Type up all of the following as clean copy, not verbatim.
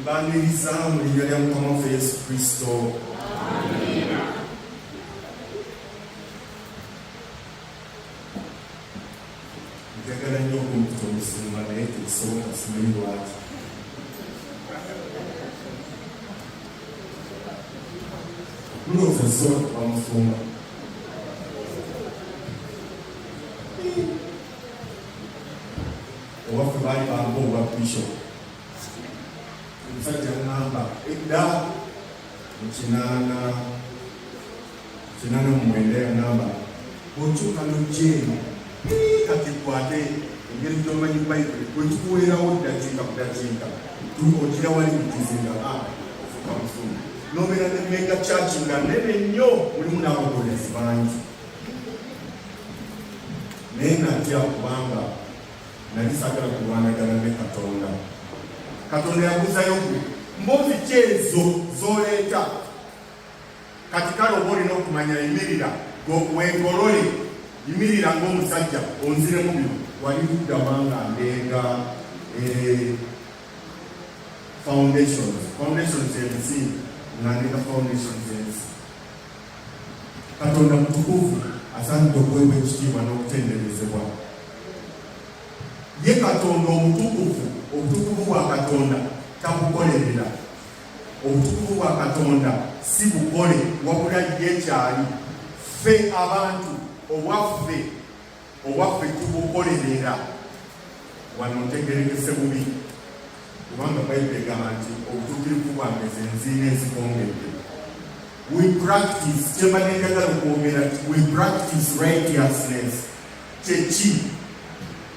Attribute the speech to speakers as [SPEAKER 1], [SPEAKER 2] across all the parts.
[SPEAKER 1] mbaniriza mu linnya lya Mukama waffe Yesu Kristo. Amina. Njagala nnyo okumputa omusumba naye tekisoboka, simanyi lwaki. Mulowooza zisobola kuba musumba. Owaffe baali bamba obwa bishop. Omusajja ngamba edda mu kinaana mu mwenda yangamba bw'okyuka n'ojeemu kati kwate engeri gy'omanyi Bayibuli bwe tukuweerawo ddakiika ku ddakiika ogira wali mukizinga ofuuka musumba. N'obeera ne mega church nga nnene nnyo mulimu n'abagoberezi bangi. Naye natya kubanga nali saagala kulwanagana ne Katonda. Katonda yabuuzayo gwe mboozi ki ezo z'oleeta kati kale oba olina okumanya yimirira weegolole yimirira ng'omusajja onziremu bino wali ludda wanga ndenga foundations ensi nga ndenga foundations ensi. Katonda mutukuvu asaanidde okuweebwa ekitiibwa n'okutenderezebwa. Ye Katonda omutukuvu, obutukuvu bwa Katonda tabukolerera. Obutukuvu bwa Katonda si bukole wabula ye kyali. Ffe abantu obwaffe tubukolerera. Wano ntegerekese bubi kubanga Bayibuli egamba nti obutuukirivu bwange ze nziina ezikongedde. We practice, kyemba nenjagala okwogera nti we practice righteousness. Kyeki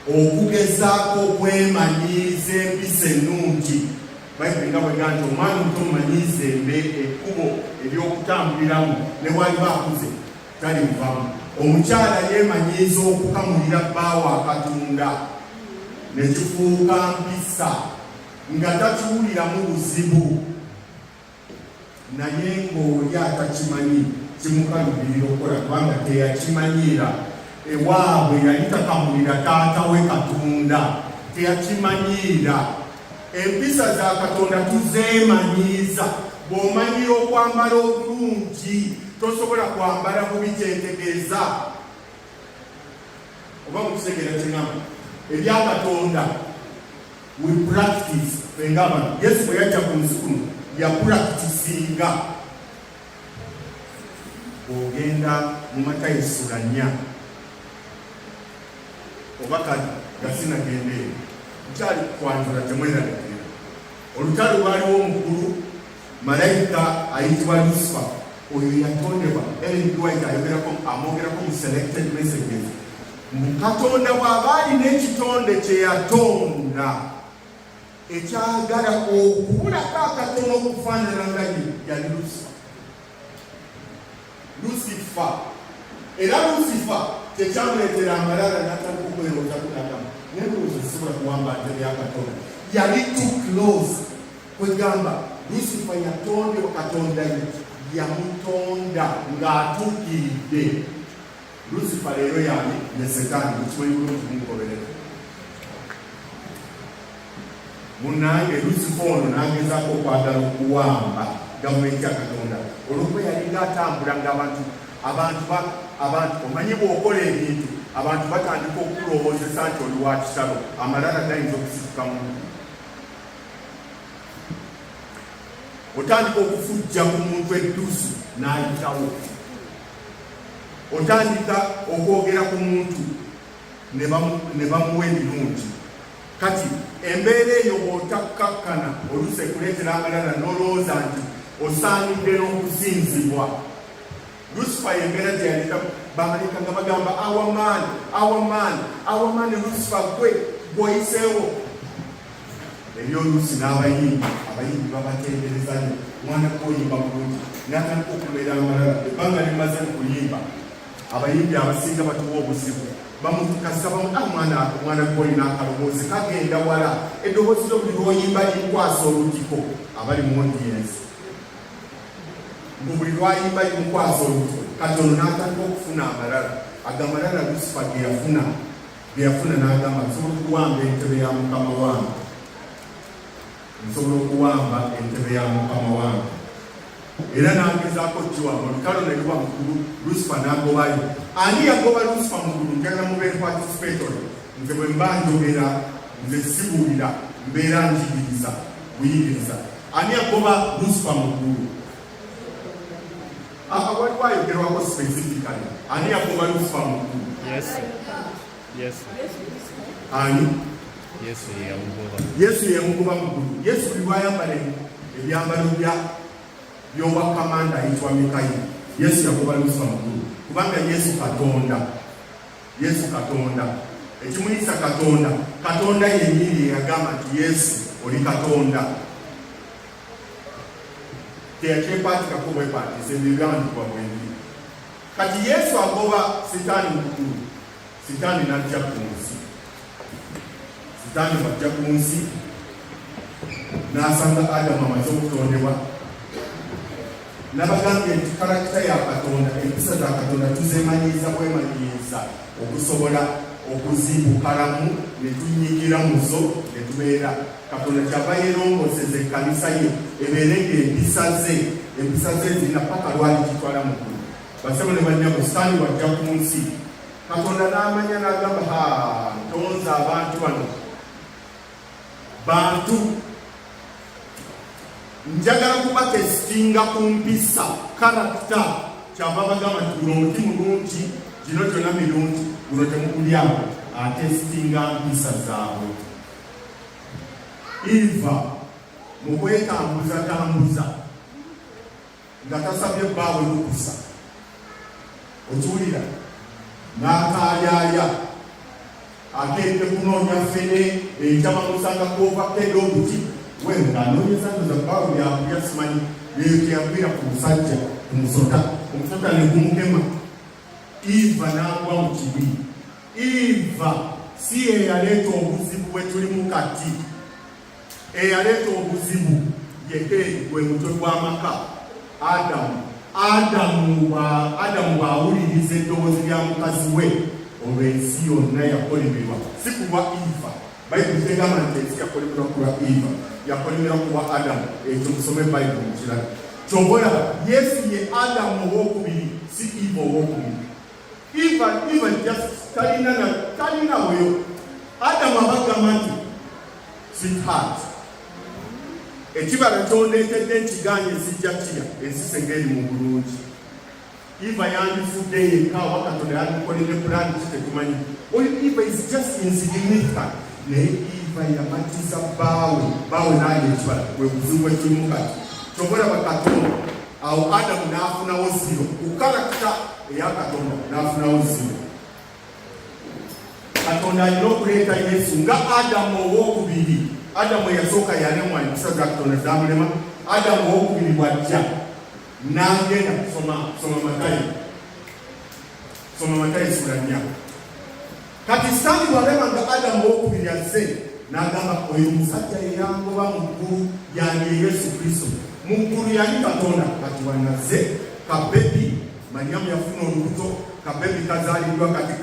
[SPEAKER 1] okugezaako okwemanyiiza empisa ennungi. Bayibuli nga bwegamba nti omwana omuto mumanyiiza ekkubo ery'okutambuliramu ne bw'aliba akuze talimuvamu. Omukyala yeemanyiiza okukamulira bbaawe akatunga ne kifuuka mpisa nga takiwuliramu buzibu, naye ng'oli atakimanyi kimukalubirira okukola kubanga teyakimanyiira. Ewaabwe yali takamulira taata we Katonda, teyakimanyiira. Empisa za Katonda tuzeemanyiiza. Bw'omanyira okwambala obulungi tosobola kwambala bubi kyentegeeza. Oba mukitegeera kyeŋŋamba ebya Katonda we practice. Fengaba Yesu bwe yajja ku nsi kuno yapulakitisinga. Ogenda mu Matayo essula 4 oba kati gasinagende nkyali kwanjula temwerabikira. Olutalo lwaliwo omukulu malayika ayitibwa Lucifer. Oyo yatondebwa. Ellen White amwogerako mu selected messages. Katonda bw'aba alina ekitonde kye yatonda ekyagala okubulako akatono okufaanana nga yali Lucifer. Era Lucifer tekyamuleetera amalala n'atandika okwerooza kunadamu. Naye lowooza sisobola kuwamba nte bya Katonda. Yali too close. Kwegamba Lucifer yatondebwa, Katonda yamutonda ng'atuukiridde. Lucifer leero yani ne Setaani mukimanyi bulungi mumugoberera. Munnange Lucifer ono n'agezaako okwagala okuwamba gavumenti ya Katonda olw'okuba yalinga atambula ng'abantu omanyi bw'okola ebintu abantu batandika okulowoozesa nti oli wa kitalo, amalala gayinza okusituka mu otandika okufujja ku muntu eddusu n'ayitawo. Otandika okwogera ku muntu ne bamuwa ebirungi. Kati embeera eyo bw'otakkakkana oluusi ekuleetera amalala n'olowooza nti osaanidde n'okusinzibwa. Lucifer embeera gye yaleeta bamaleka nga bagamba awamaani Lucifer gwe bw'oyiseewo. Ebyoluusi abayimbi babatendereza nnyo. Mwana gw'oyimba bulungi n'atandika okubeera amalala. Ebbanga limaze mu kuyimba abayimbi abasinga batuwa obuzibu. Bamutukasa omwana gw'olina akaloboozi kagenda wala. Eddoboozi lyo buli lw'oyimba limukwasa olutiko abali mu audience. Buli lwayimba limukwasa olutiko. Katonda n'atandika okufuna amalala. Agamalala Lucifer ge yafuna n'agamba nsobola okuwamba entebe ya Mukama wange. nsobola okuwamba entebe ya mukama wange. Era n'agezaako kiwa olutalo ne luba mukulu, Lucifer n'agobayo. Ani yagoba Lucifer mukulu? Njagala mubeere participatory. Nze bwe mba njogera, nze sibuulira, mbeera njigiriza buyigiriza. Ani yagoba Lucifer mukulu? Waliwo ayogerwako specifically. Ani yagoba Lucifer mukulu? Ani? Yesu yamugoba mukulu. Yesu bwe lwayambala ebyambalo by'obwakamanda ayitibwa Mikayiri. Yesu yagoba Lucifer mukulu kubanga Yesu Katonda. Yesu Katonda. Ekimuyisa Katonda. Katonda yennyini yagamba nti Yesu oli Katonda. Teyakyekwatiko bwepatisa ebyagambibwa bwendi. Kati Yesu agoba Sitaani mukulu. Sitaani n'ajja ku nsi. Sitaani bw'ajja ku nsi n'asanga Adamu amaze okutondebwa. Nabagambye nti karakita ya Katonda, empisa za Katonda tuzeemanyiiza bwemanyiiza okusobola okuzibukalamu ne tunyigira mu zo ne tubeera. Katonda kyava yeerongoseza ekkanisa ye ebeere ng'empisa ze zirina paka lwali kitwala mukulu. Basebo ne bannyabo Sitaani bw'ajja ku nsi, Katonda n'amanya n'agamba ntonze abantu bano bantu njagala kubakesitinga ku mpisa karakita. Kyava bagamba nti guno omuti mulungi, gino gyonna mirungi, guno temugulyawo. Atesitinga mpisa zaabwe. Eva mu kwetambuzatambuza nga tasabye bbaawe lukusa, okiwulira, n'akaayaaya agende kunoonya ffene enjaba musanga kwovakkedde obuti we ng'anoonyeza ndoza bbaawe byakulya simanyi byeyagwira ku musajja omusota ne gumugema. Eva n'agwa mu kibi. Eva si eyaleeta obuzibu bwe tulimu kati. Eyaleeta obuzibu ye gwe mutwe gw'amaka Adamu bw'awuliriza eddoboozi lya mukazi we olwo ensi yonna yakolemerwa. Si kuba Eva, Bayibuli tegamba nti ensi yakolemerwa kuba Eva, yakolemerwa kuba Adamu. Ekyo musome Bayibuli mu kirala. Ky'obola Yesu ye Adamu owokubiri, si Eva owokubiri. Eva just talina weyo. Adamu abagamba nti sweetheart, ekibala ky'ondeetedde nkiganye sijja kirya, ensi senga eri mu bulungi. Eva yandifudde yekka oba Katonda yandikolere pulaani kitetumanyi. Eva is just insignificant. Naye Eva yabatiza bbaawe n'alya ekibala, bwe buzibu bwe tulimu kati. Ky'obalaba Katonda awo Adamu n'afunawo ziro ku karakita eya Katonda, n'afunawo ziro. Katonda alina okuleeta Yesu nga Adamu owokubiri. Adamu eyasooka yalemwa, empisa za Katonda zamulema. Adamu owokubiri bw'ajja n'agenda soma Matayo sura 4. Kati Sitaani bw'alema nga Adamu owokubiri azze n'agamba oyo omusajja eyangoba mu ggulu yange Yesu Kristo. Mu ggulu yali Katonda, kati wanazze kabebi. Mariyamu yafuna olubuto, kabebi kazaaliddwa, kati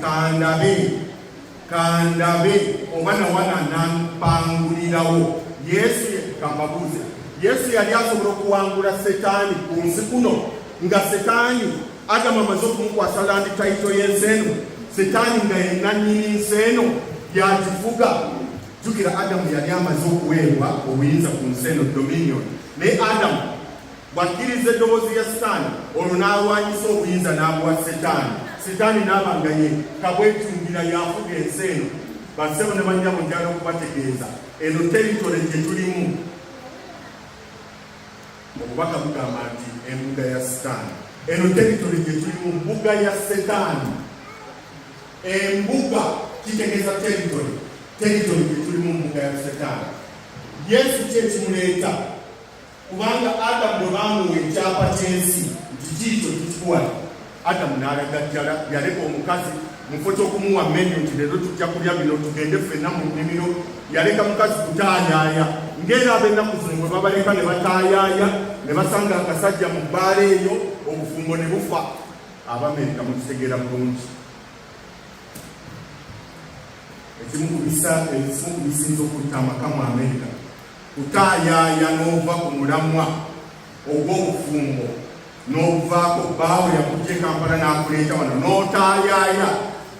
[SPEAKER 1] kandabe oba nawana nampangulirawo. Yesu kambabuuze, Yesu yali asobola okuwangula Setaani ku nsi kuno nga Setaani Adamu amaze okumukwasa landi tayito y'ensi eno, Setaani nga yenna nnyini nsi eno yagivuga. Jjukira Adamu yali amaze okuweebwa obuyinza ku nsi eno, dominion. Naye Adamu bw'akkiriza eddoboozi ya Setaani, olwo n'alwanyisa obuyinza n'abuwa Setaani. Setaani n'aba nga ye kabwetungira yafuga ensi eno. Basebo ne bannyabo njala okubategeeza eno teritole gye tulimu. Obubaka bugamba nti embuga ya Setaani. Eno teritole gye tulimu mbuga ya Setaani. Embuga kitegeeza teritole gye tulimu mbuga ya Setaani. Yesu kyekimuleeta kubanga Adamu bwe bamuwa ekyapa ky'ensi nti kiikyo kikikuwala, Adamu n'alaga ddala, yaleka omukazi mufo ky'okumuwa menu nti leero tujja kulya bino tugende ffenna mu nnimiro. Yaleka mukazi kutaayaaya ng'era ab'ennaku zino bwe babaleka ne bataayaaya ne basanga akasajja mu bbaala eyo, obufumbo ne bufa. Abamerika mukitegeera bulungi. Ekimu ku bisinza okutta amaka mu Amerika kutayaaya n'ova ku mulamwa ogw'obufumbo n'ovaako bbaawo yakujja e Kampala n'akuleeta wano n'otaayaaya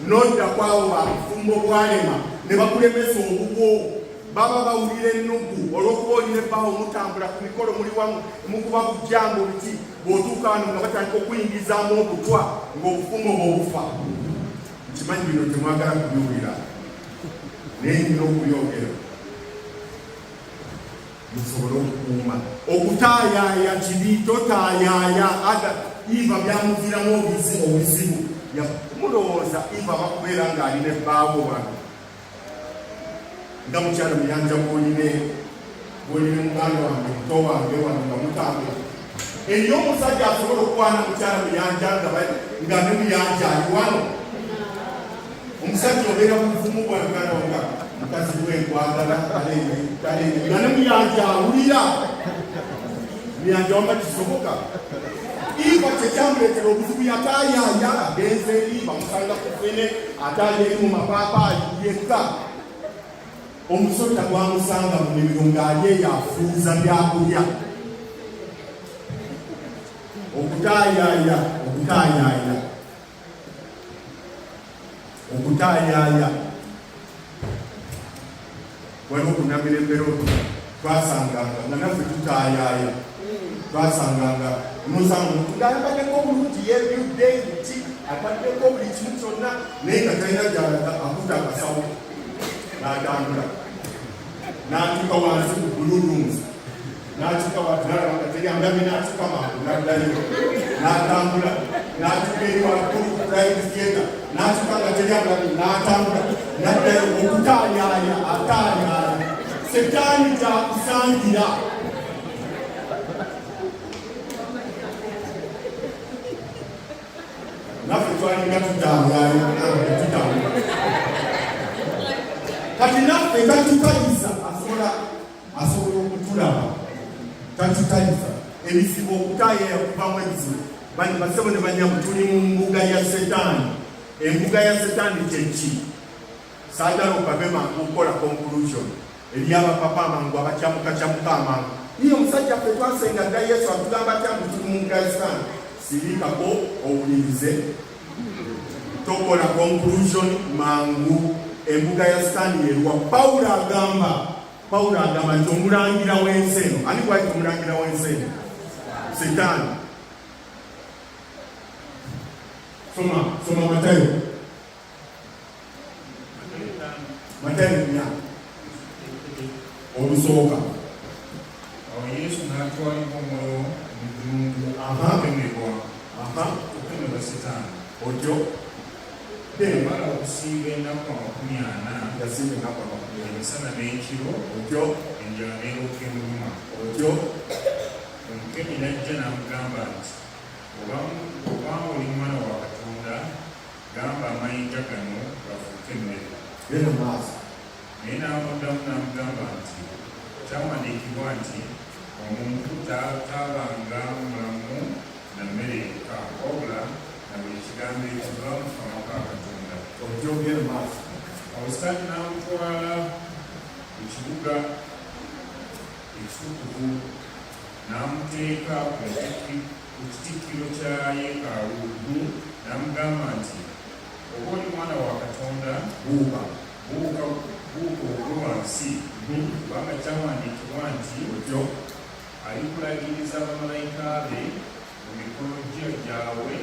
[SPEAKER 1] n'odda kwawo abufumbo bwalema ne bakulemesa obubwo baba bawulira ennugu olw'okuba olina ebbaawo mutambula ku mikolo muli wamu mukuba bujjango biti bw'otuuka wano nga batandika okuyingizaamu okutwa ng'obufumbo bw'obufa. Nkimanyi bino temwagala kubiwulira naye nyina okubyogera musobole okukuuma. Okutaayaaya kibi, totaayaaya. Ada Iva byamuviramu obuzibu. Mulowooza Iva bakubeera ng'alina ebbaawo wano nga mukyala Muyanja bw'oline muganda wange muto wange wano nga mutambula. Eriyo omusajja asobola okukwana mukyala Muyanja nga ne Muyanja ali wano. Omusajja obeera mu buvumu bwa muganda wange mukazi w'enkwagala nga ne Muyanja awulira. Muyanja wamba kisoboka. Iva kyekyamuleetera obuzibu yataayaaya agenze eri bamusanga ku ffene ataaja eri mu mapaapaali yekka. Omusota gwamusanga mu nnimiro ng'ali eyo afuuza byakulya. Okutaayaaya waliwo kunamira emberoto twasanganga nga naffe tutaayaaya. Twasanganga nosanga ngayambaddeko obulungi yebyudde ebiti ataddeko buli kimu kyonna naye nga talina gyalaga akuta akasawo n'atambula n'atuuka wansi ku bululunzi n'atuuka watunalaba nga teryamulabe n'atuuka mangu n'addayo n'atambula n'atuuka eri waggulu ku private theatre n'atuuka nga teryamulabe n'atambula n'addayo. Okutaayaaya ataayaaya Setaani gy'akusangira. Naffe twalinga tutaayaaya tutambula. Kati naffe tatutaliza asobola okutulaba. Tatutaliza ebizibu okutaayaaya kuvamu ebizibu. Basebo ne banyamu tuli mu mbuga ya Setaani. Embuga ya Setaani kyeki? Saagala okabe mangu okukola conclusion eri abapapa amangu abakyamuka amangu. Iyo omusajja ffe twasenga dda Yesu atugamba atya mbu tuli mu mbuga ya Setaani. Sirikako owulirize. Tokola conclusion mangu. Embuga ya Setaani yeruwa. Pawulo agamba nti omulangira w'ensi eno. Ani bw'ayita omulangira w'ensi eno? Setaani. Soma Matayo 4 olusooka.
[SPEAKER 2] Awo Yesu n'atwalibwa omwoyo mu ddungu okukemebwa Setaani.
[SPEAKER 1] Otyo
[SPEAKER 2] yamala okusiiga ennaku 40 emisana n'ekiro, enjala n'eruka emuluma. Omukemi n'ajja n'amugamba nti, obanga oli mwana wa Katonda, gamba amayinja gano gafuuke emmere. Naye n'amuddamu n'amugamba nti, kyawandiikibwa nti omuntu taabanga mulamu na mmere yokka, wabula na buli kigambo ekiva mu kamwa ka Katonda. Awo Setaani n'amutwala ku kibuga ekitukuvu n'amuteeka ku kitikkiro kya yeekaalu, n'amugamba nti, oba oli mwana wa Katonda, buuka ogwe wansi, kubanga kyawandiikibwa nti alikulagiriza bamalayika be mu mikono gyabwe,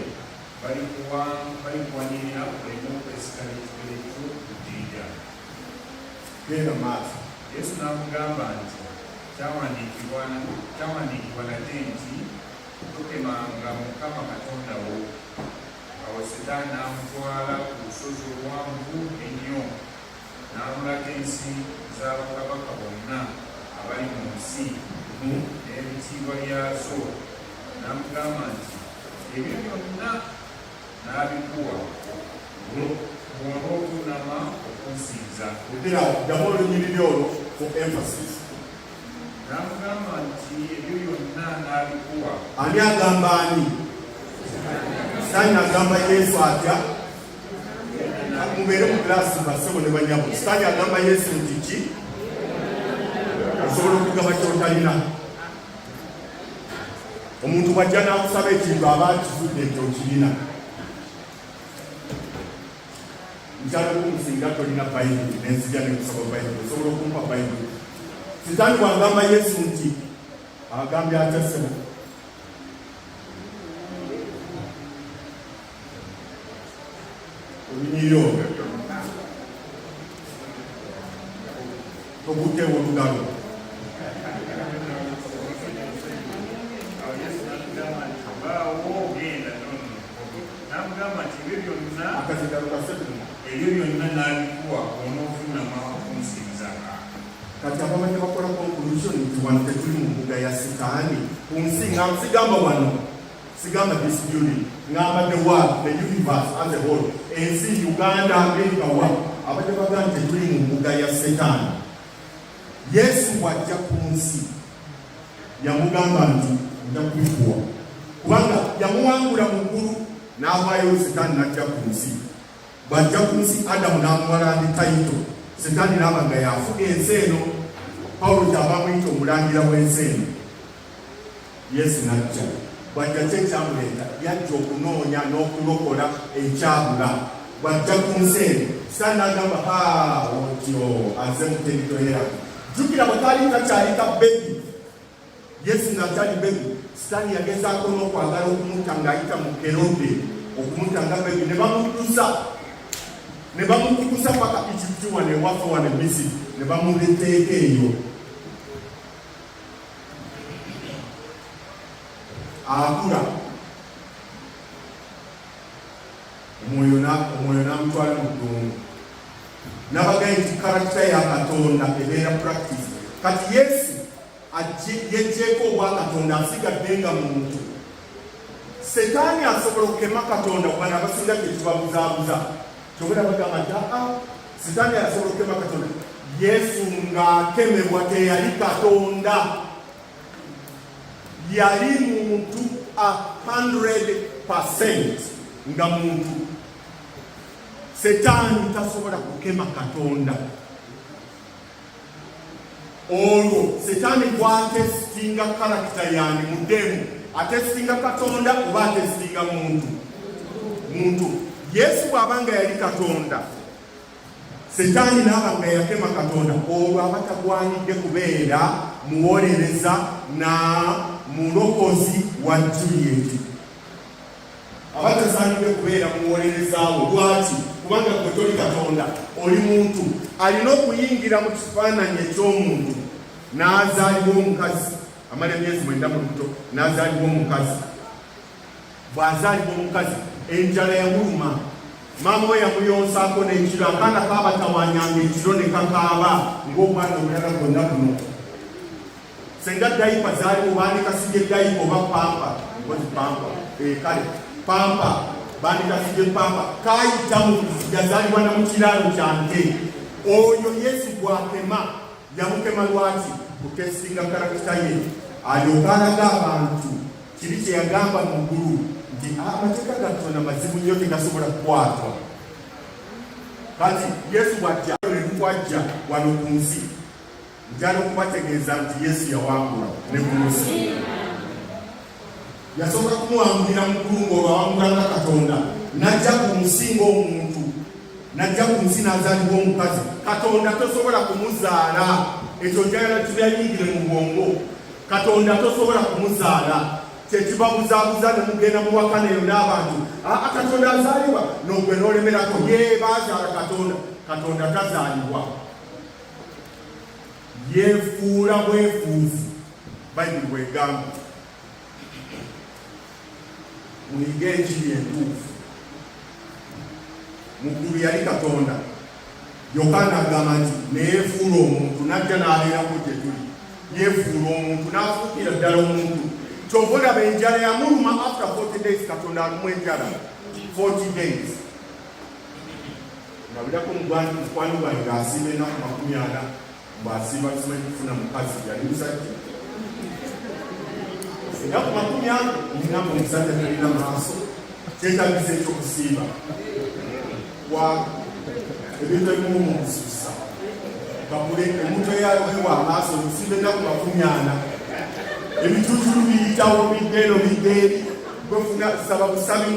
[SPEAKER 2] balikuwanirira oleme okwesigala ekigere kyo ku jjinja. Yesu n'amugamba nti, kyawandiikibwa nate nti, tokemanga Mukama Katonda wo. Awo Setaani n'amutwala ku lusozi oluwanvu ennyo, n'amulaga ensi z'abakabaka bonna abali mu nsi n'ebitiibwa byazo, n'amugamba nti, ebyo byonna n'abikuwa bw'onookunama okunsinza. N'amugamba nti, ebyo byonna n'abikuwa.
[SPEAKER 1] Ani agamba ani? Sitaani agamba Yesu atya? Mubeere mu kilaasi bassebo ne banyabo. Sitaani agamba Yesu nti ki? osobola okugaba kyotalina. Omuntu bw'ajja n'akusaba ekintu aba akivudde nti okirina. Nkyala okusinga tolina Bayibuli n'enzija n'ekusaba Bayibuli, osobola okumpa Bayibuli. Sitaani bw'agamba Yesu nti agambye atya ssebo? Obinyiryo tokutteewo olugalo.
[SPEAKER 2] Ebyo byonna n'abikuwa onoofuna okunsinza.
[SPEAKER 1] Kati ababadde bakola conclusion nti wano tetuli mu mbuga ya Sitaani ku nsi, nga sigamba wano, sigamba this building, ngamba the world, the universe as a whole, ensi Uganda, America, wa abadde bagamba tetuli mu mbuga ya Sitaani. Yesu bw'ajja ku nsi yamugamba nti nja kubifuwa, kubanga yamuwangula mu ggulu n'avaayo Sitaani n'ajja ku nsi. Bw'ajja ku nsi Adamu n'amuwalandi tayito, Sitaani n'aba nga yafuga ensi eno. Pawulo kyava muyita omulangira w'ensi eno. Yesu n'ajja, bw'ajja kye ekyamuleeta yajja okunoonya n'okulokola ekyabula. Bw'ajja ku nsi eno Sitaani n'agamba otyo aze mu teritoera. Jjukira bw'ataali kakyali ka bebi, Yesu n'akyali bebi, Sitaani yagezaako n'okwagala okumutta ng'ayita mu Kerode, okumutta nga bebi, ne bamukusa paka Egypti wane waffe wane Misiri, ne bamuleteeka eyo. Akula omwoyo n'amutwala mu ddungu. Nabagaye nti karakita ya Katonda ebeera practice. Kati Yesu yeggyeko obwa Katonda asigadde nga muntu. Setaani asobola okukema Katonda kubanga abasinga kyekibabuzaabuza. Kyogera bagamba nti Setaani asobola okukema Katonda. Yesu ng'akemebwa teyali Katonda, yali muntu 100% nga muntu. Setaani tasobola kukema Katonda. Olwo Setaani gw'atesitinga karakita yani mudemu, atesitinga Katonda oba atesitinga muntu. Yesu bw'abanga yali Katonda, Setaani n'abanga yakema Katonda, olwo abatagwanidde kubeera muwolereza na mulokozi wa Juliet. Abatasaanidde kubeera muwolerezaawo. Lwaki? Kubanga gwe toli Katonda, oli muntu. Alina okuyingira mu kifaananyi eky'omuntu n'azaalibwa omukazi, amala emyezi 9 mu lubuto, n'azaalibwa omukazi. Bw'azaalibwa omukazi, enjala yamuluma, maama we yamuyonsaako n'ekiro, akaana kaabatawanyanga ekiro ne kakaaba ng'omwana omulala gwonna guno. Senga dayipa zaaliwo bandikasige dayipa oba pampa, kale pampa, bandikasige pampa, kaayita mu yazaalibwa na mu kiraalo kya nte. Oyo Yesu gw'akema, yamukema lwaki? Kutesitinga karakita ye, alyoka alaga abantu kiri kye yagamba mu ggulu nti amateeka ga Katonda mazibu nnyo tegasobola kukwatwa. Kati Yesu bw'ajja ne tukwajja wano ku nsi, njala okubategeeza nti Yesu yawangula ne ku nsi. Yasooka kumuwangulira mu ggulu ng'olwawangulanga Katonda, n'ajja ku nsi ng'omuntu, n'ajja ku nsi n'azaalibwa omukazi. Katonda tosobola kumuzaala, ekyo njagala tubyayingire mu bwongo. Katonda tosobola kumuzaala, kyekibabuzaabuza ne mugenda mu wakaneyo n'abantu Katonda azaalibwa n'ogwe n'olemerako bazaala Katonda. Katonda tazaalibwa, yeefuula bwefuuzi. Bayibuli bw'egamba. Muyige enjiri entuufu. Mu ggulu yali Katonda, Yokaana agamba nti neyefuula omuntu, n'ajja n'abeerako gye tuli. Yeefuula omuntu n'afuukira ddala omuntu. Kyova olaba enjala yamuluma after 40 days. Katonda alumu enjala 40 days. Ngabirako mukwano gwange ng'asiima ennaku 40 mbw'asiima tusimanyi kufuna mukazi yali musajja. Ennaku 40 ninamu omusajja talina maaso, kyetaagisa ekyokusiiba. Ebintu ebimu mu kususa. bakule omutwe yawewa amaaso lusimbe ennaku bakunyana ebitutulu biyitawo biddeno biddeeri gwefuna saba busabe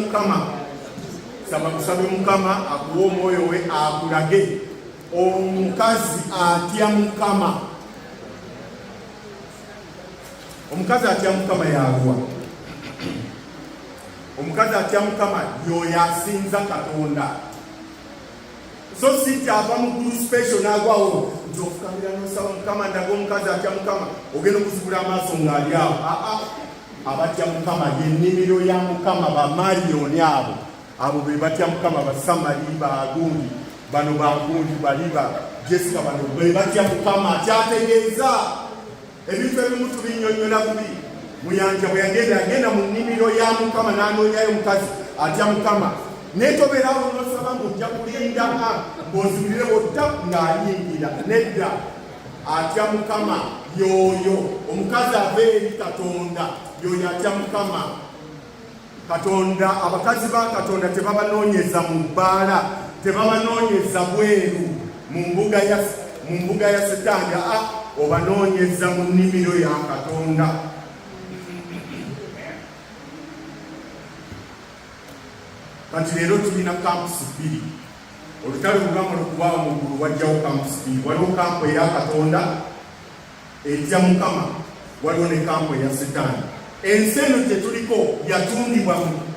[SPEAKER 1] Mukama akuwa omwoyo we akulage. Omukazi atya Mukama, omukazi atya Mukama yaluwa? Omukazi atya Mukama yoyo asinza Katonda. So si kyava mu gulu special n'agwawo nti ofukamira n'osaba Mukama ndaga omukazi atya Mukama ogenda okuzibula amaaso ng'ali awo. Abatya Mukama y'ennimiro ya Mukama, bamaliyoni abo be batya Mukama, basamali, bagundi, bano bagundi, baliba Jessica, bano be batya Mukama. Kyategeeza ebintu ebimu tubinnyonnyola bubi. Muyanja bwe yagenda mu nnimiro ya Mukama n'anoonyayo omukazi atya Mukama, n'etobeerawo n'osaba ng'ojja kulinda ng'ozibulire bw'otta ng'ayingira. Nedda, atya Mukama yoyo omukazi ava eri Katonda, yoyo atya Mukama. Katonda, abakazi ba Katonda tebabanoonyeza mu bbaala, tebabanoonyeza bweru mu mbuga ya Setaani, obanoonyeza mu nnimiro ya Katonda. Kati leero tulina kampusi bbiri. Olutalo lugamba lukubaawo mu ggulu wajjawo kampusi bbiri. Waliwo kampu eya Katonda etya Mukama, waliwo ne kampu eya Setaani. Ensi eno gye tuliko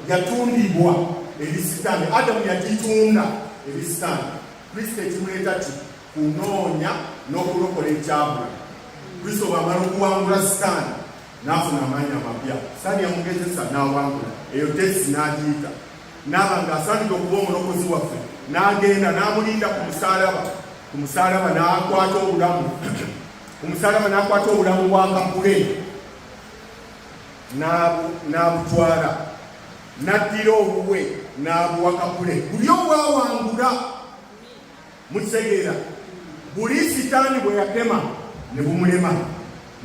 [SPEAKER 1] yatundibwa eri Setaani. Adamu yagitunda eri Setaani. Kristo ekimuleeta ki kunoonya n'okulokola ekyabula. Kristo bw'amala okuwangula Setaani n'afuna amaanyi amapya. Setaani yamugezesa n'awangula, eyo tesi n'agiyita. N'aba ng'asandika okuba omulokozi waffe, n'agenda n'amulinda ku musaalaba n'akwata obulamu ku musaalaba n'akwata obulamu bwa Kakule n'abutwala, n'addira obuwe n'abuwa Kakule. Buli obwawangula mutegeera, buli Setaani bwe yatema ne bumulema,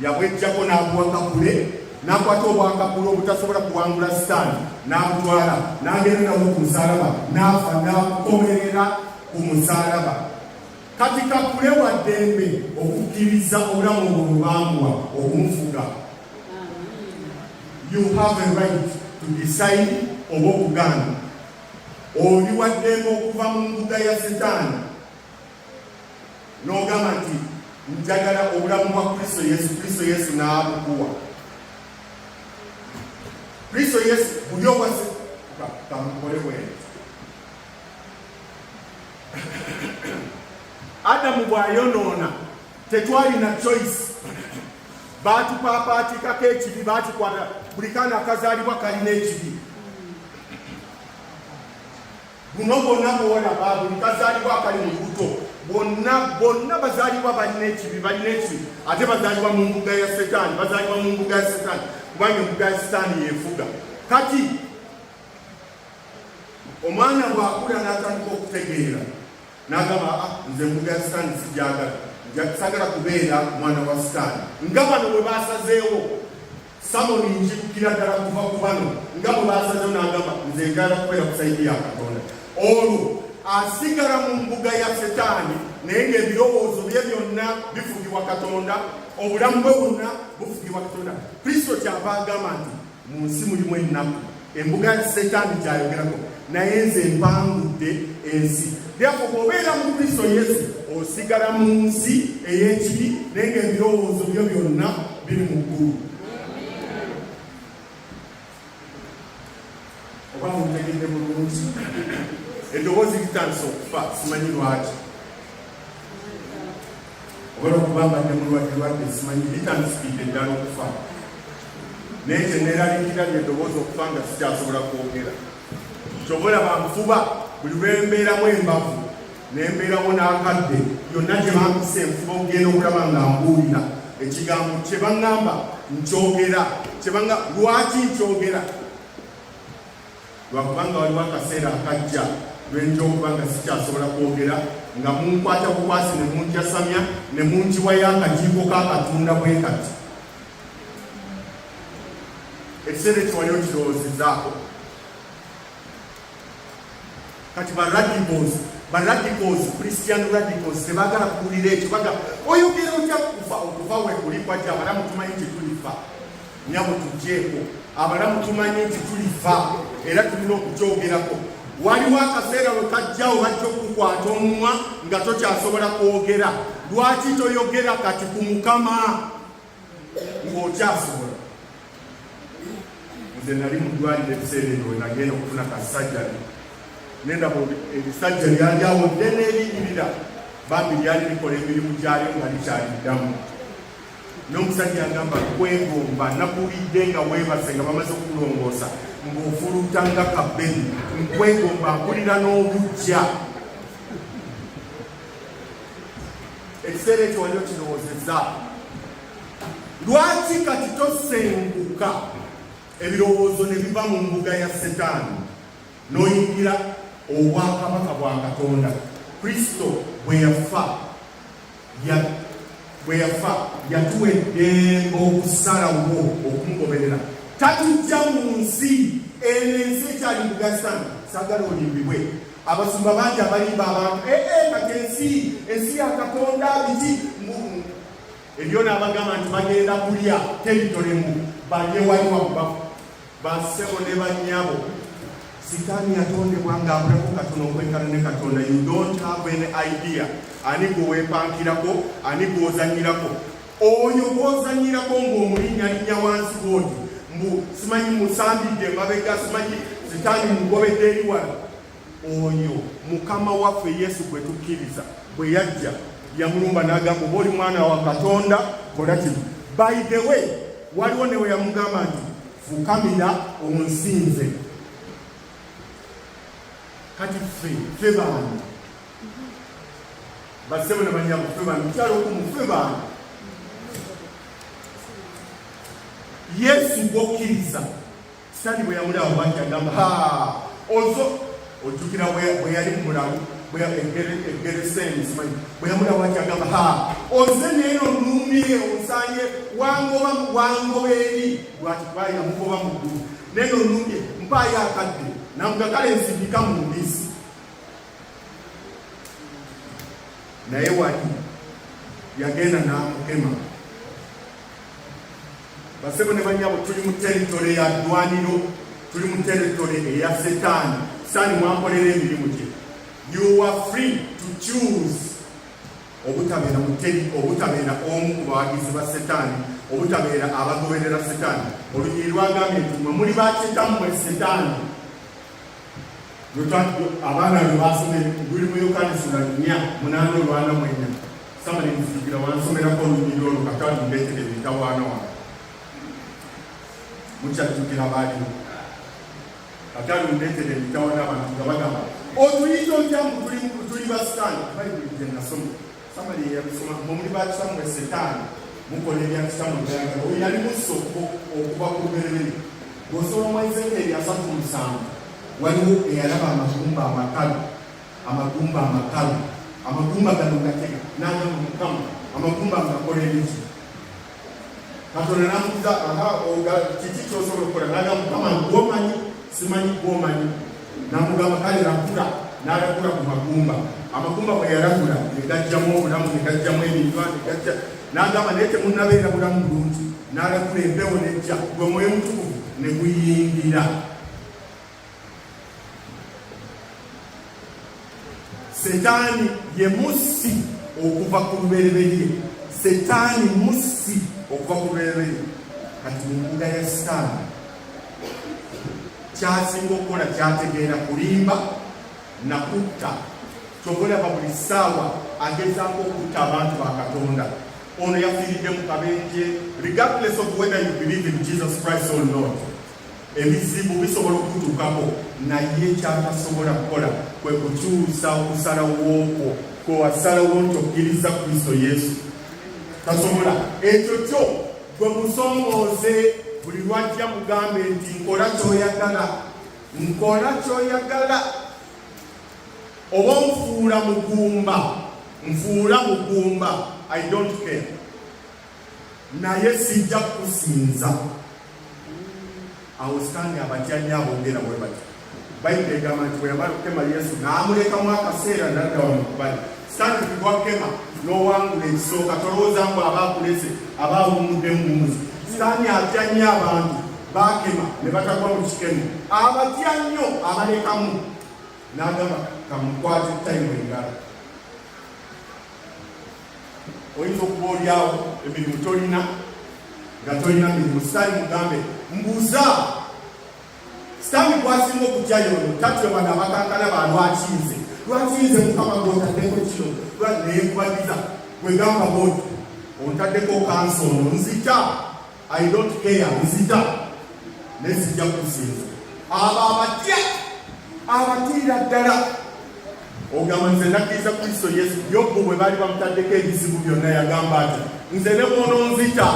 [SPEAKER 1] yabwejjako n'abuwa Kakule, n'akwata obwakakule obutasobola kuwangula Setaani n'abutwala, n'agenda nabwo ku musaalaba n'afa, n'akomerera ku musaalaba. Kati Kakule wa ddembe okukkiriza obulamu obwo bw'amuwa okumufuga. You have a right to decide oba okugaana. Oli wa ddembe okuva mu mbuga ya Setaani n'ogamba nti njagala obulamu bwa Kristo Yesu. Kristo Yesu n'abukuwa. Kristo Yesu buli owase kamukole bwene. Adamu bw'ayonoona tetwalina choice. Baatupaapatikako ekibi, baatukwata buli kaana akazaalibwa kalina ekibi. Buno bonna bwolaba buli kazaalibwa akali mu buto bonna bazaalibwa balina ekibi, ate bazaalibwa mu mbuga ya Setaani, kubanga embuga ya Setaani yefuga. Kati omwana bw'akula n'atandika okutegeera n'agamba nze embuga ya Setaani sijagala, sagala kubeera mwana wa Setaani. Nga bano bwe basazeewo, Samoni njikukira ddala kuva ku bano, nga bwe basazeewo n'agamba nze njagala kubeera ku sayidi ya Katonda. Olwo asigala mu mbuga ya Setaani, naye ng'ebirowoozo bye byonna bifugibwa Katonda, obulamu bwe bwonna bufugibwa Katonda. Kristo kyava agamba nti mu nsi mulimu ennaku, embuga ya Setaani gy'ayogerako, naye nze mpangudde ensi. Therefore bw'obeera mu Kristo Yesu osigala mu nsi ey'ekibi, naye ng'ebirowoozo byo byonna biri mu ggulu. Oba mutegedde bulungi? Eddoboozi litandise okufa, simanyi lwaki. Oba okubamba ne mulwadde simanyi litandisikidde ddala okufa. Naye kyeneeraliikira ly'eddoboozi okufa nga sikyasobola kwogera. Kyobola banfuba buli lwembeeramu embavu nembeerawo n'akadde, yonna gye bampisa enfuba okugenda okulaba nga mbuulira ekigambo kye baŋŋamba nkyogera. Lwaki nkyogera? Lwakubanga waliwo akaseera akajja lwenja okuba nga sikyasobola kwogera, nga munkwata bukwasi ne munjasamya ne munjiwayo akajiiko k'akatunda bwe kati. Ekiseera ekyo wali okirowoozezaako. Kati ba radicals ba radicals, Christian radicals, tebagala kuwulira ekyo baga oyogera otya okufa we kulifa gye abalamu tumanyi nti tulifa nyabo tugyeko abalamu tumanyi nti tulifa era tulina okukyogerako waliwo akaseera we kajjawo bajja okukwata omumwa nga tokyasobola kwogera lwaki toyogera kati ku Mukama ng'okyasobola nze nali mu ddwaliro ebiseera ebyo nagenda okufuna kasajjali nenda ebisajja lyali awo ddene erinyirira bambi lyali likola emirimu gyalyo nga likyaliddamu n'omusajja agamba kwegomba nakuwulidde nga weebase nga bamaze okulongoosa ng'ofulutanga kabbeni nkwegomba mpulira n'obujja ekiseera ekyo wali okirowoozezza lwaki kati tosenguka ebirowoozo ne biva mu mbuga ya Setaani n'oyingira obwakabaka bwa Katonda. Kristo bwe yafa yatuwa eddembe okusalawo okumugoberera tatujja mu nsi ensi ekyali mugasana sagala olimbibwe abasumba bangi abalimba abantu kati ensi ya Katonda biki ebyo n'abagamba nti bagenda kulya teritolemu balye waliwa basebo ne bannyabo Sitaani yatondebwa ng'abulako katono okwekana ne Katonda. You don't have any idea ani gweweepankirako ani gw'ozanyirako oyo gw'ozanyirako ng'omulinnya wansi bwoti mbu simanyi musambidde emabega simanyi Sitaani mugobedde eri wala oyo Mukama waffe Yesu gwe tukkiriza bwe yajja yamulumba n'agamba oba oli mwana wa Katonda kola kino. By the way waliwo ne we yamugamba nti fukamira onsinze. Kati ffe baani basebo ne banyabo ffe baani kyalo okumu ffe baani Yesu gwokkiriza Sitaani bwe yamulaba bw'ati agamba ozo ojjukira bwe yali mulamu Egereseni simanyi bwe yamulaba bw'ati agamba oze neeno nnumye onsanye wangoba eri lwati kubaayi yamugoba mu ggulu neeno nnumye mpaayo akadde namugagala ensindika mu mbisi naye wali yagenda n'amukema. Basebo ne banyabo tuli mu teritole ya ddwaniro tuli mu teritole eya Setaani. Sitaani mwakolera emirimu gye. You are free to choose obutabeera omu ku bawagizi ba Setaani obutabeera abagoberera Setaani. Olunyiri lwagambye nti mwe muli bakitammwe Setaani abaana lwe basomera luli mu Yokaana 4:8 samali nzigira wansomerako olunyiri olwo Katonda ndeetere ebitawaana wano mukyajjukira baaliwo Katonda ndeetere ebitawaana abantu nga bagamba otuyita otya tuli ba Setaani bayibuli gye nasoma samali yabisoma muli bakitammwe Setaani mukola ebyakitammwe byagala oyo yali musa okuba ku lubereberye bw'osoma mu Ezekyeri 3:7 waliwo eyalaba amagumba amakalu amagumba gano gatega n'agamba Mukama amagumba ngakola ebiki Katonda n'amubuuza kiki ky'osobola okukola n'agamba Mukama gwomanyi simanyi gwomanyi n'amugamba kale rakula n'alakula ku amagumba bwe yalakula ne gajjamu obulamu ne gajjamu ebintu n'agamba naye temunnabeera bulamu bulungi n'alakula empewo nejja gwe Mwoyo Mutukuvu ne guyingira. Setaani ye musi okuva ku lubereberye. Setaani musi okuva ku lubereberye. Kati mu mbuga ya Setaani kyasinga okukola kyategeera kulimba na kutta. Ky'olaba buli ssaawa agezaako okutta abantu ba Katonda. Ono yafiiridde mu kabenje regardless of whether you believe in Jesus Christ or not. Ebizibu bisobola okutuukako naye kyatasobola kukola kwe kukyusa okusalawo okwo kwe wasalawo nti okkiriza Kristo Yesu. Tasobola ekyo kyo gwe musongooze buli lwajja mugambe nti nkola ky'oyagala oba nfuula mugumba I don't care naye sijja kusinza. Awo Sitaani abatyanyi aboogera bwe bati Bayibuli egamba nti bwe yamala okukema Yesu n'amulekamu akaseera n'adda wano ku bbali. Sitaani gwakema n'owangula ekisooka tolowooza ngu abaakulese abaawumuddemu mumuzi. Sitaani atya nnyo abantu baakema ne batagwa mu kikemo. Abatya nnyo abalekamu n'agamba kamukwate tayimu engalo. Oyinza okuba olyawo emirimu tolina nga tolina mirimu. Sitaani mugambe mbuuza. Sitaani gwasinga okutya yono tatyoba n'abakankana balwakiize. Lwakiize Mukama gw'otaddeko kino neenkubaliza gwegamba bwoti ontaddeko kansa ono nzita. I don't care, nzita nezijja kusinza. Abo abatiira ddala ogamba nze nakkiriza Kristo Yesu. Yobu bwe baali bamutaddeko ebizibu byonna yagamba ati nze ne bw'ononzita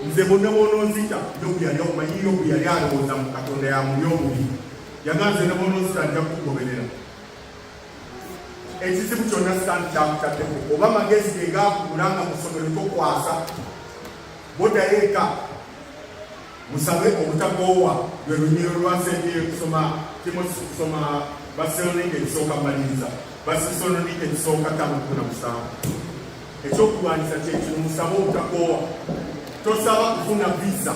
[SPEAKER 1] nze bonna bw'ononzita. Yobu yali okumanyi, Yobu yali alowooza mu Katonda yamuli obubi. Yagamba nze ne bw'ononzita nja kukugoberera. Ekizibu kyonna Sitaani kyakutaddeko oba magezi ge gaakubula nga mu ssomero tokwasa. Boddayo eka musabe obutakoowa lwe lunyiro lwasendiye kusoma Timosi kusoma Basalonike ekisooka maliriza Basalonike ekisooka 5:7. Ekyokulwanyisa kyekino musabe obutakoowa. Tosaba kufuna visa.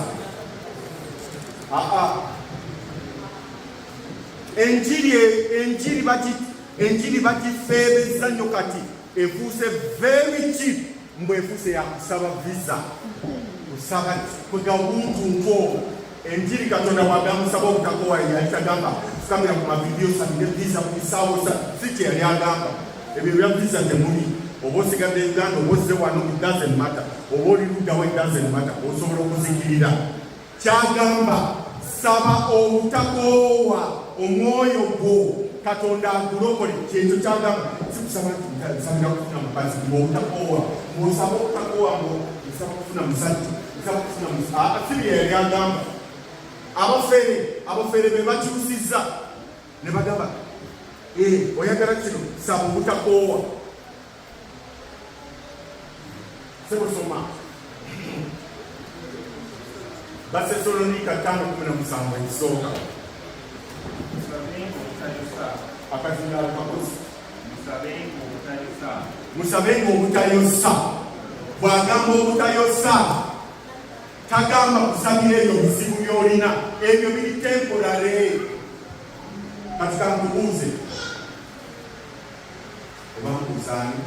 [SPEAKER 1] Enjiri bagifeebeza nnyo kati efuuse very cheap. Mbwefuuse yakusaba visa. Kusaba kwega omuntu nko enjiri Katonda wagamusaba obutakoowa yali tagamba tukamira ku mavidiyo sabire visa ku bisaawo si yali agamba. Ebyo bya visa temuli. Oba osigadde Uganda oba ozze wano it doesn't matter. Oba oli luddawa it doesn't matter. Osobola okuzikirira. Kyagamba saba obutakoowa omwoyo gwo Katonda akulokole. Kyekyo kyagamba sikusaba nti nsabira kufuna mukazi ng'obutakoowa ng'osaba obutakoowa ng'osaba kufuna musajja nsaba kufuna musajja. Siri yali agamba abafere be bakyusizza ne bagamba oyagala kino saba obutakoowa. Sebosoma Basesalonika 5:17 ekisooka. Akazindaalo kakozi musabenga obutayosa. Bw'agamba obutayosa tagamba kusabira ebyo bizibu by'olina. Ebyo biri temporale. Kati kankubuuze oba nkuzaani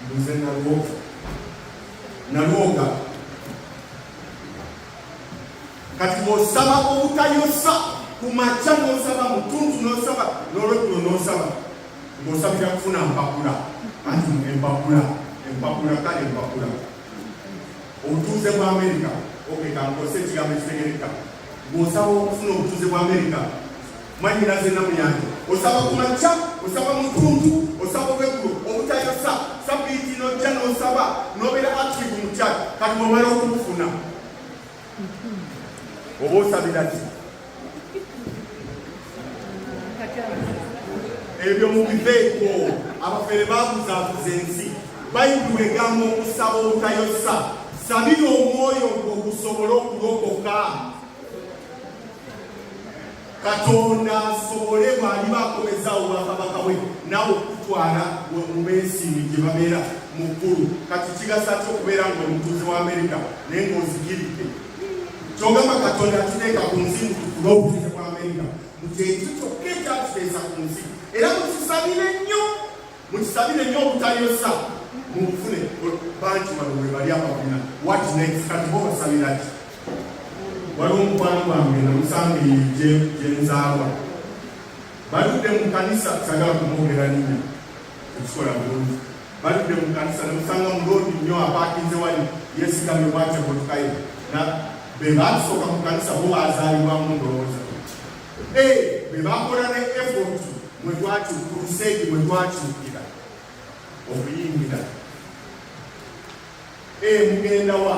[SPEAKER 1] mbuze nalwoga. Kati bw'osaba obutayosa ku makya n'osaba mutuntu n'osaba n'olweggulo n'osaba ng'osabira kufuna mpapula. Anti empapula kale empapula. Obutuuze bwa Amerika kankose ekigambo ekitegereka. Bw'osaba okufuna obutuuze bwa Amerika manyira ze namuyanja osaba ku makya osaba mutuntu osaba olweggulo obutayosa sabiiti n'ojja n'osaba n'obeera active mu kyalo. Kati bw'omala okubufuna oba osabira ki? Ebyo mubiveeko. Abafere baabuzaabuza ensi. Bayibuli egamba okusaba obutayosa. Sabira omwoyo gwo gusobole okulokoka. Katonda asobole bw'aliba akomezaawo bwakabaka bwe naawe okutwala mu beesiimi gye babeera mu ggulu. Kati kigasa ki okubeera ng'omutuuze wa Amerika naye ng'ozikiridde? Kyogamba Katonda atuteeka ku nsi mutukula obutuuze bwa Amerika mukyekyo kyokka ekyatuteesa ku nsi. Era mukisabire nnyo obutayosa mubufune. Banki bano bwe bali ababina what next? Kati bo basabira ki? Waliwo omukwano gwange namusanga gye nzaalwa baludde mu kanisa. Sagala kumwogera nnya ekikola bulungi. Baludde mu kanisa namusanga mulodi nnyo apaakinze wali yeesigamye bwatya botukaye be baasooka mu kanisa bo bazaalibwamu ndowooza. Be bakola ne effort mwe twakyukulusegi mwe twakyukira okuyingira. Mugenda wa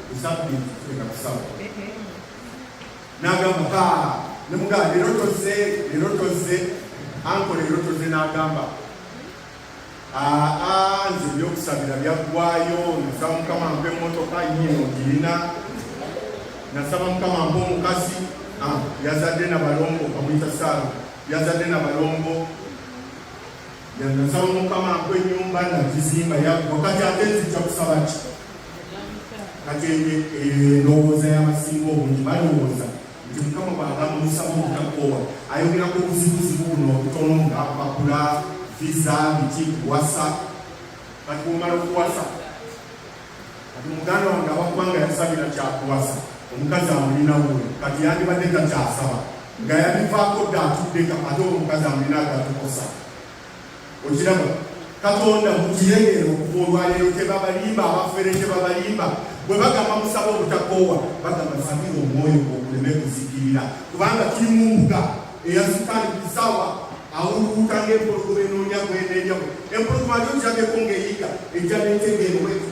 [SPEAKER 1] kusabbiiti tuleka kusaba. N'agamba nemugamba leero tozze anko leero tozze. N'agamba nze ebyokusabira byaggwayo. Nasaba Mukama ampe emmotoka nnyino girina. Nasaba Mukama ampe omukazi yazadde na balongo bamuyita Saalo, yazadde na balongo. Nasaba Mukama ampe ennyumba nagizimba yaggwa. Kati ate nzija kusaba ki? Kati endowooza y'amasinga obungi balowooza nti Mukama bw'agamba musaba obutakoowa ayogera ku buzibuzibu buno obutono ng'apapula visa biki kuwasa. Kati bw'omala okuwasa, kati muganda wange abakubanga yasabira kyakuwasa omukazi amulina wuwe, kati yandibadde takyasaba nga yabivaako dda atuddeka ate omukazi amulina agatukosa. Okiraba Katonda mukiregere okuva olwaleero tebabalimba, abafere tebabalimba. Bwe bagamba musaba obutakoowa bagamba sabira omwoyo oguleme kuzikirira, kubanga tuli mu mbuga eyasukali kusawa awuluuka ng'empologoma enoonya gwenenyamu. Empologoma ate okyageko ng'eyiga ejja n'entegeero wetu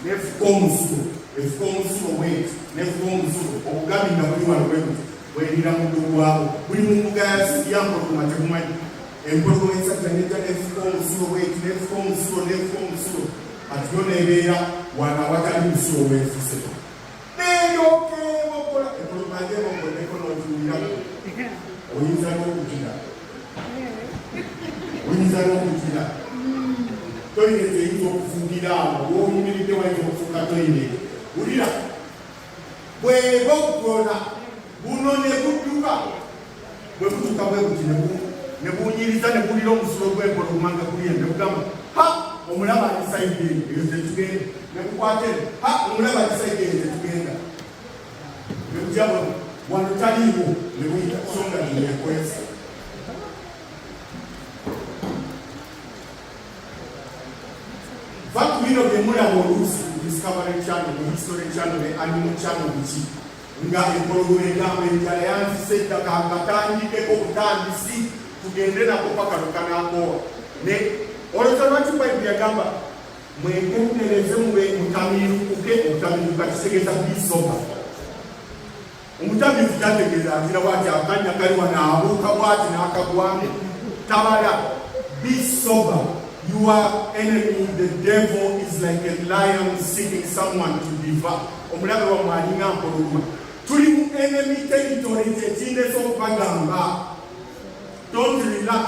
[SPEAKER 1] nefuka omusulo, efuka omusulo wetu nefuka omusulo obugabi nga buli wano bwebuti bwerira muddo gwabo. Buli mu mbuga ya mpologoma tebumanyi. Empologoma ensajja nejja nefuka omusulo wetu nefuka omusulo nefuka omusulo. Kati yo nebeera wana awatali musulo weefuse neyokeebokola empologoma ngeebokoleko n'otuwiramu. Oyinza n'okukira, oyinza n'okukira. Toyinete eyinza okufuukira awo w'oyimiridde wayinza okufuuka toyinete. Wulira bweba okukola buno ne budduka, bwe butuuka bwe buti ne bunyiriza ne bulira omusulo gw'empologoma nga guli ne bugamba ha omulaba alisaidi eyo tetugenda ne bukwatene ha omulaba alisaidi eyo tetugenda ne bujaba wano taliiwo ne buyita songa neyekwesa. Vatu bino byemulaba oluusi ku Discovery Channel, mu History Channel ne Animal Channel biki nga empologoma egamba enjala yanzise ettaka akatandikeko butandisi tugende nako paka lukanakoowa. Ne olwekyo lwaki Bayibuli yagamba mwegendereze mutamirukuke. Omutamiruka kisegeeza bisoba. Omutamiruku kyategeeza agira bwati akanya kali wano abuuka bwati n'akagwamu tabala. Bisoba. Your enemy, the devil, is like a lion seeking someone to devour. Omulabe wa mwalinga mpologoma. Tuli mu enemy territory kyekindesa okubagamba. Don't relax.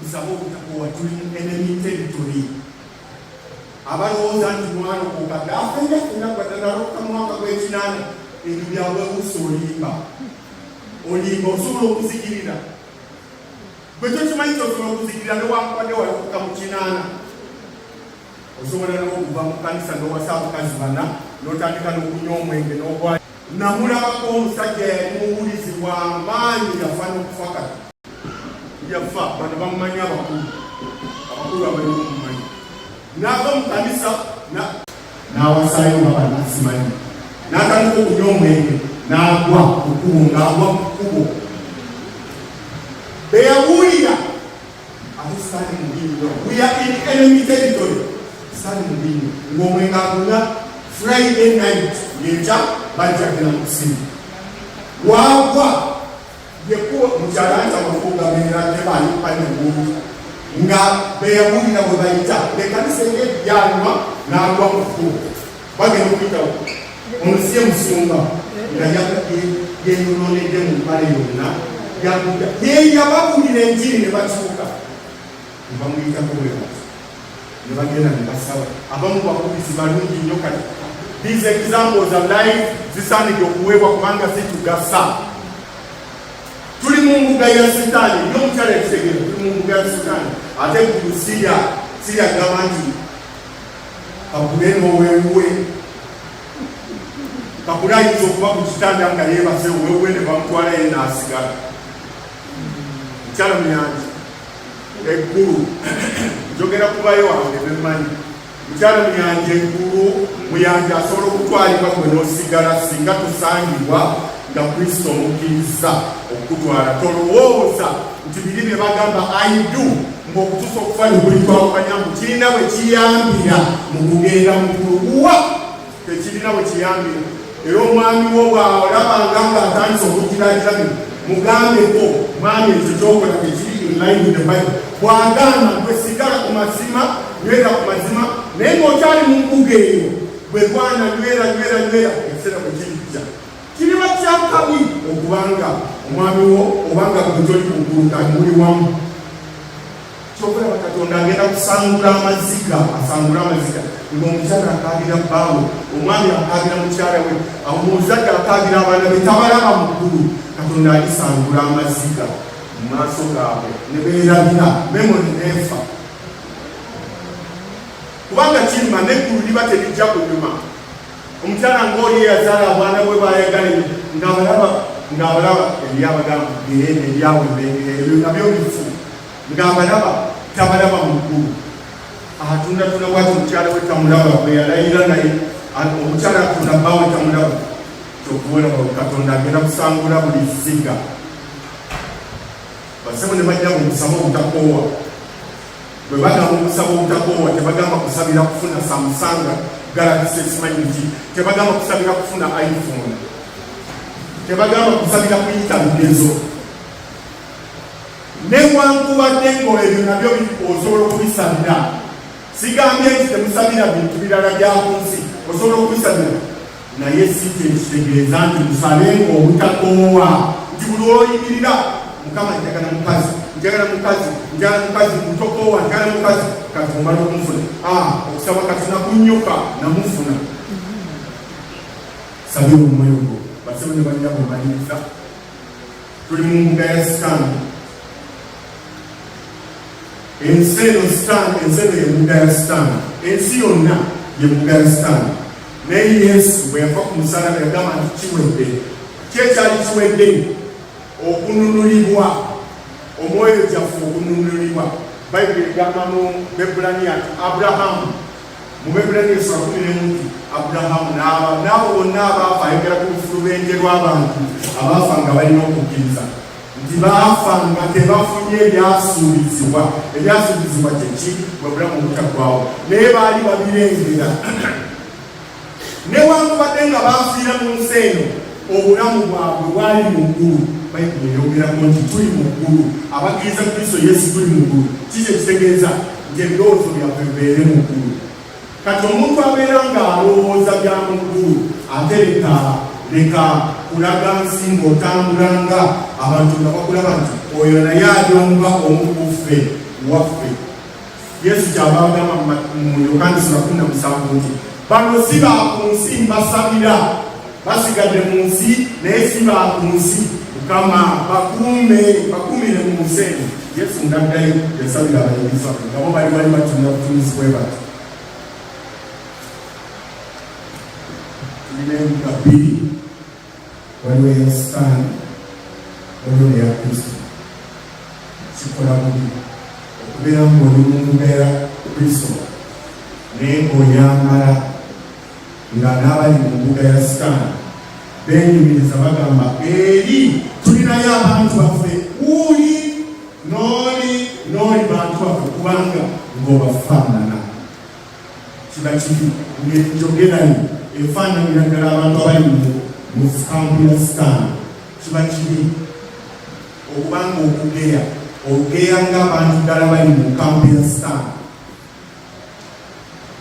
[SPEAKER 1] Musaba obutakoowa tuli mu enemy territory. Abalowooza nti mwana okukadde afenga kunagwadanaroka mwaka gw'ekinaana ebyo byabwebuusa olimba. Olimba osobola okuzikirira. Bwe tokimanyi kyosobola okuzikirira newankubadde walokuka mu kinaana. Osobola n'okuva mu kanisa n'owasa abakazi bana n'otandika n'okunywa omwenge n'ogwa. Namulabako omusajja yali muwulizi w'amaanyi yafa n'okufa kati. Yafa bano bamumanyi abakulu abalumumanyi. N'ava mu kanisa n'awasaayo nga banasimanyi. N'atandika okunywa omwenge n'agwa ku kkubo ng'agwa ku kkubo. Beyawulira ate sitaani mubinyo. We are in enemy territory. Sitaani mubinyo ng'omwenge agunya Friday night yenkya bajjagera mu kusimu. Wagwa yekuwa mukyalanja amafuga beera tebaayipane bulungi nga beyawulira bwe bayita ekanisa eng'ebyanyuma n'agwa mu kkubo. Bagenda okuyitawo omusi emusumba nga yeyonoonedde mu mpale yonna yakuda yeyababulira enjiri ne bakyuka ne bamuyitako bwe bati ne bagenda ne basaba. Abamu bakubizi balungi nnyo kati. These examples of life zisaanidde okuweebwa kubanga zitugasa. Tuli mu mbuga ya Setaani, n'omukyala ekitegeero tuli mu mbuga ya Setaani. Ate eggulu Siriya agamba nti kakule n'owewuwe. Kakule ayinza okuba ku kitanda nga yeebase owewuwe ne bamutwala ye n'asigala. Mukyala Muyanji eggulu njogera kubayo wange bemmanyi. Mukyala Muyanji eggulu Muyanji asobola okutwalibwa gwe n'osigala singa tusangibwa nga Kristo omukkiriza okutwala. Tolowooza nti biri bye bagamba aidu ng'okutuusa okufa ne buli twawukanya mbu kirina bwe kiyambira mu kugenda mu kuluguwa. Tekirina bwe kiyambira. Era omwami wo bw'olabanga ng'atandise okukiragirabira mugambeko mwami ekyo kyokola tekiri in line with the Bible. Bwagamba gwe sigala ku mazima, nywera ku mazima, naye ng'okyali mu mbuga eyo bwe bwana nywera ekiseera bwe kijja. Kiriba kya kabi okubanga omwami wo obanga gwe gy'oli ku ggulu kati muli wamu. Kyokera Katonda agenda kusangula amaziga, asangula amaziga. Ng'omukyala akaabira bbaawe, omwami akaabira mukyala we, omuzadde akaabira abaana be tabalaba mu ggulu. Katonda alisangula amaziga mu maaso gaabwe ne beerabira memori neefa. Kubanga kirima n'eggulu liba terijja kunyuma. Omukyala ng'oli eyazaala abaana bwe baayagala ng'abalaba ebyabagamba geene ebyawe ebyo nabyo bifu ng'abalaba tabalaba mu ggulu. Atunda bwati omukyala we tamulaba bwe yalayira naye omukyala atunda bbaawe tamulaba. Kyokubona Katonda agenda kusangula buli ziga. Basebo ne bajja mu kusaba obutakoowa. Bwe bagamba okusaba obutakoowa tebagamba kusabira kufuna Samusanga Galaxy S90, tebagamba kusabira kufuna iPhone, tebagamba kusabira kuyita bigezo. Newankubadde ng'ebyo nabyo osobola okubisabira. Sigambye nti temusabira bintu birala bya ku nsi, osobola okubisabira. Naye si kitegeeza nti musabenga obutakoowa nti buli oyimirira Mukama njagala mukazi mutokoowa njagala mukazi kati omala okumufuna. Okusaba kati nakunnyuka namufuna. Sabira omwoyo gwo basebe ne banyabo mbaliriza. Tuli mu mbuga ya Sitaani. Ensi eno ye mbuga ya Sitaani. Ensi yonna ye mbuga ya Sitaani. Naye Yesu bwe yava ku musalaba yagamba nti kiwedde. Kyekyali kiwedde? Okununulibwa, omwoyo gyaffe okununulibwa. Bayibuli egamba mu Bebbulaniya nti Abulahamu, mu Bebbulaniya 11 Abulahamu n'abo bonna abaafa, ayogera ku lufulubenje lw'abantu abaafa nga balina okukkiriza nti baafa nga tebafunye ebyasuubizibwa. Ebyasuubizibwa kyeki? Bwe bulamu obutaggwaawo. Naye baali babirengera. Newankubadde nga baafiira mu nsi eno, obulamu bwabwe bwali mu ggulu. Bayibuli eyogerako nti tuli mu ggulu. Abakkiriza Kristo Yesu tuli mu ggulu. Kiki ekitegeeza? Nti ebirowoozo byaffe bibeere mu ggulu. Kati omuntu abeera ng'alowooza bya mu ggulu ate leka kulaga nsi ng'otambulanga abantu nga bakulaba nti oyo naye alyonga omu ku ffe waffe. Yesu kyava agamba mu Yokaana 17 nti bano si ba ku nsi mbasabira, basigadde mu nsi naye si ba ku nsi. Mukama bakumire mu nsi eno. Yesu ndaddayo yasabira abayigirizwa nga bo bali batunula butunuzi bwe bati. Tulina embuga bbiri, waliwo eya Sitaani, waliwo eya Kristo. Kikola bubi okubeera ng'oli mu mbuga ya Kristo naye ng'onyamala nga n'abali mu mbuga ya Sitaani beenyumiriza bagamba eri tulinayo abantu baffe, n'oli bantu baffe kubanga ng'obafaanana. Kiba kibi ng'enjogerayo efaananira ddala abantu abali mu kampu ya Sitaani. Kiba kibi okubanga ogeya ng'abantu ddala bali mu kampu ya Sitaani.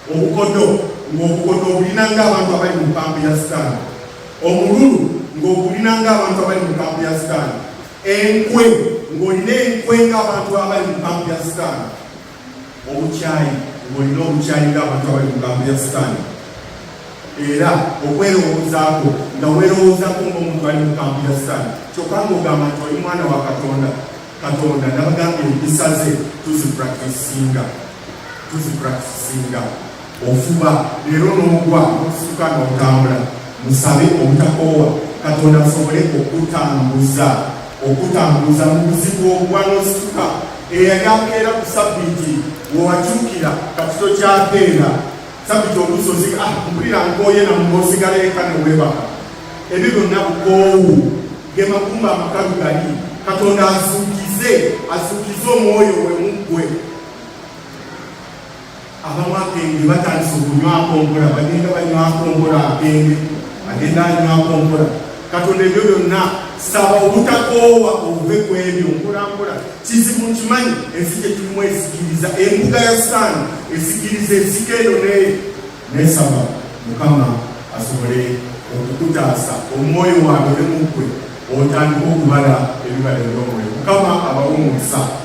[SPEAKER 1] Obukodo ng'obulina ng'abantu abali mu kampu ya Sitaani. Omululu ng'ogulina ng'abantu abali mu kampu ya Sitaani. Enkwe ng'olina enkwe ng'abantu abali mu kampu ya Sitaani. Obukyayi ng'olina obukyayi ng'abantu abali mu kampu ya Sitaani. Era okwerowoozaako nga weerowoozaako ng'omuntu ali mu kampu ya Sitaani. Kyokka ng'ogamba nti oli mwana wa Katonda. Katonda nabagambye empisa ze tuzipuractisinga. Ofuba leero n'ogwa n'okusituka n'otambula. Musabe obutakoowa Katonda asobole okutambuza mu buzibu obwa n'osituka. Eyali akeera ku Ssabbiiti wewakyukira kati tokyakeera. Ssabbiiti olusozi mpulira nkooye namwe osigala eka ne weebaka. Ebyo byonna bukoowu ge magumba amakalu gali. Katonda azuukize omwoyo we muggwe. Abamu akenge batandise okunywako mpola, bagenda banywako mpola akenge, agenda anywako mpola. Katonda ebyo byonna saba obutakoowa obuve ku ebyo mpolampola. Kizibu nkimanyi ensi gye tulimu esikiriza, embuga ya Sitaani esikiriza ensiko eno nesaba Mukama asobole okukutaasa omwoyo waabwe ne mukwe otandika okubala ebibala eby'omwoyo. Mukama abawe omukisa.